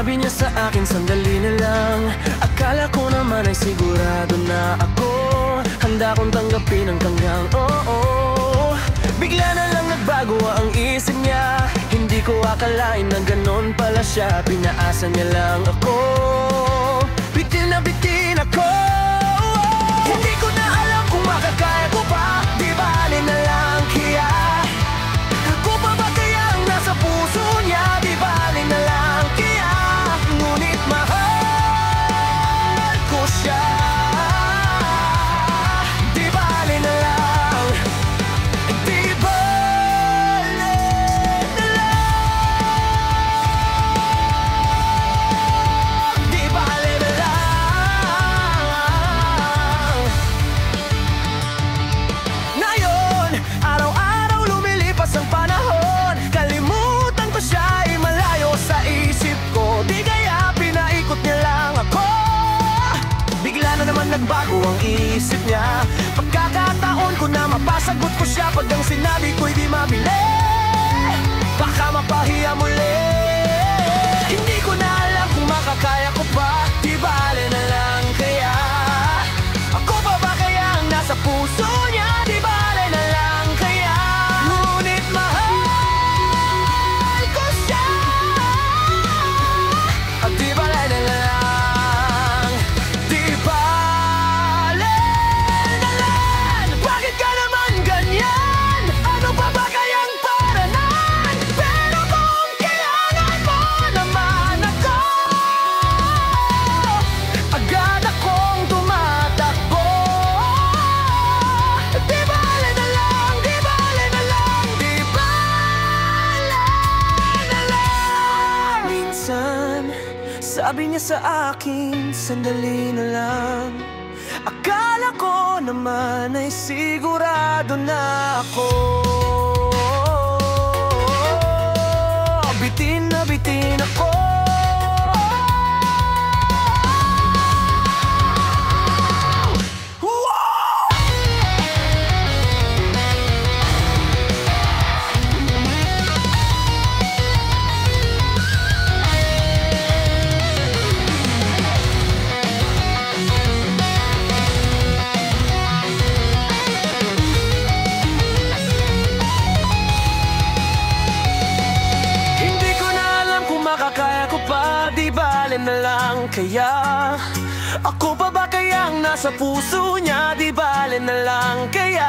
Sabi niya sa akin, sandali na lang. Akala ko naman ay sigurado na ako. Handa kong tanggapin ang kanyang oo. Bigla na lang nagbago ang isip niya. Hindi ko akalain na ganon pala siya. Pinaasa niya lang ako. Bitin na bitin ako. Hindi ko na alam kung makakaya ko pa. Di bali na lang kaya. Ako pa ba kaya ang nasa puso niya? Di bali na lang kaya. Ngunit mahal ko siya. Di bali na lang. Di bali na lang. Di bali na lang. Ngayon, araw-araw lumilipas ang panahon. Kalimutan ko siya ay malayo sa isip ko. Di kaya pinaikot niya lang ako. Bigla na naman nagbago ang isip niya. Pagkakataon ko na mapasagot ko siya. Pag ang sinabi ko'y di mabili, baka mapahiya muli. Hindi ko na alam kung makakaya ko pa. Di bale na lang kaya. Ako pa ba kaya ang nasa puso niya? Di bale na lang kaya. Ngunit mahal ko siya. At di bale na lang. Di bale na lang. Bakit ka naman ganyan? Ano pa ba kayang paranan? Pero kung kailangan mo naman ako, agad akong tumatakbo. Di bale na lang, di bale na lang, di bale na lang. Minsan, sabi niya sa akin, sandali na lang. Akala ko naman ay sigurado na ako. Bitin na bitin ako. Hindi ko na alam kung makakaya ko pa. Di bale na lang kaya. Ako pa ba kaya ang nasa puso niya? Di bale na lang kaya.